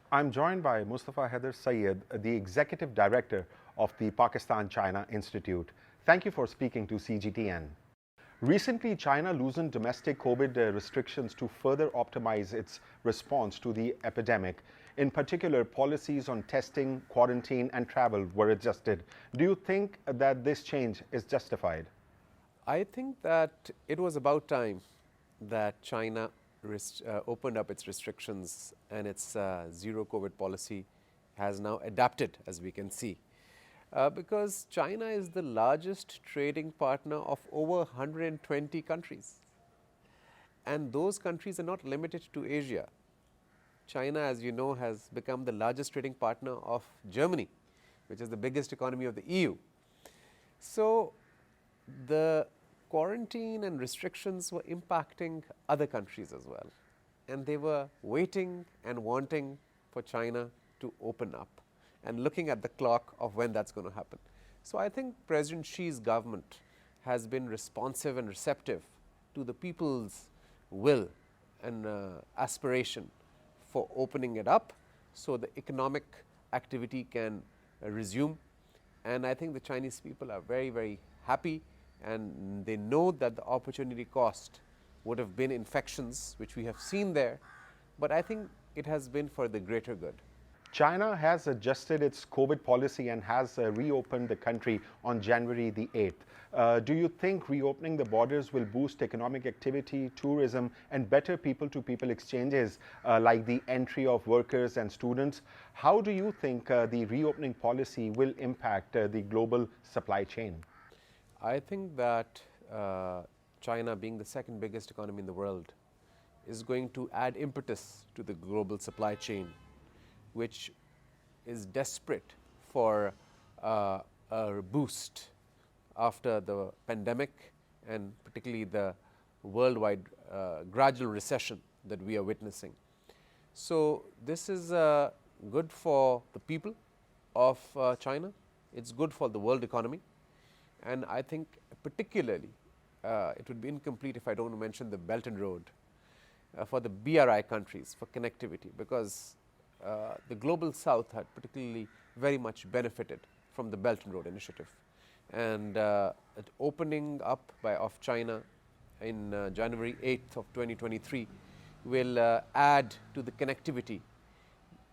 I'm joined by Mustafa Hyder Sayed, the Executive Director of the Pakistan-China Institute. Thank you for speaking to CGTN. Recently, China loosened domestic COVID restrictions to further optimize its response to the epidemic. In particular, policies on testing, quarantine, and travel were adjusted. Do you think that this change is justified? I think that it was about time that China opened up its restrictions, and its zero COVID policy has now adapted, as we can see. Because China is the largest trading partner of over 120 countries. And those countries are not limited to Asia. China, as you know, has become the largest trading partner of Germany, which is the biggest economy of the EU. So the quarantine and restrictions were impacting other countries as well. And they were waiting and wanting for China to open up and looking at the clock of when that's going to happen. So I think President Xi's government has been responsive and receptive to the people's will and aspiration for opening it up so the economic activity can resume. And I think the Chinese people are very, very happy, and they know that the opportunity cost would have been infections, which we have seen there, but I think it has been for the greater good. China has adjusted its COVID policy and has reopened the country on January the 8th. Do you think reopening the borders will boost economic activity, tourism, and better people-to-people exchanges like the entry of workers and students? How do you think the reopening policy will impact the global supply chain? I think that China, being the second biggest economy in the world, is going to add impetus to the global supply chain, which is desperate for a boost after the pandemic and particularly the worldwide gradual recession that we are witnessing. So this is good for the people of China. It's good for the world economy. And I think particularly it would be incomplete if I don't mention the Belt and Road for the BRI countries for connectivity, because the global south had particularly very much benefited from the Belt and Road initiative. And opening up of China in January 8th of 2023 will add to the connectivity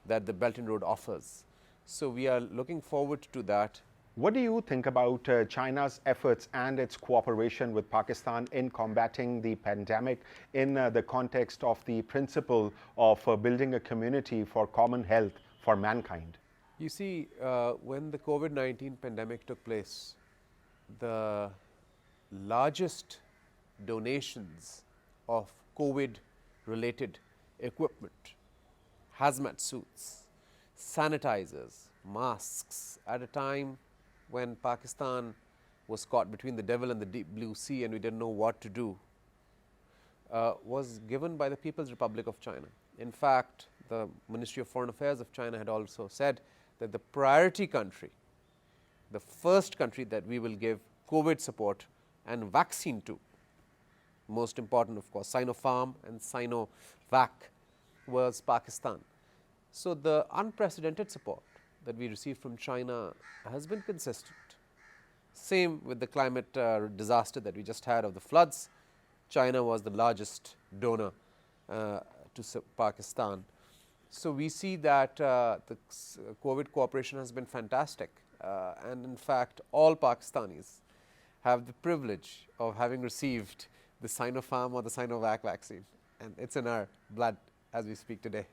that the Belt and Road offers. So we are looking forward to that. What do you think about China's efforts and its cooperation with Pakistan in combating the pandemic in the context of the principle of building a community for common health for mankind? You see, when the COVID-19 pandemic took place, the largest donations of COVID-related equipment, hazmat suits, sanitizers, masks, at a time when Pakistan was caught between the devil and the deep blue sea and we didn't know what to do, was given by the People's Republic of China. In fact, the Ministry of Foreign Affairs of China had also said that the priority country, the first country that we will give COVID support and vaccine to, most important of course, Sinopharm and Sinovac, was Pakistan. So the unprecedented support that we received from China has been consistent. Same with the climate disaster that we just had of the floods. China was the largest donor to Pakistan. So we see that the COVID cooperation has been fantastic. And in fact, all Pakistanis have the privilege of having received the Sinopharm or the Sinovac vaccine. And it's in our blood as we speak today.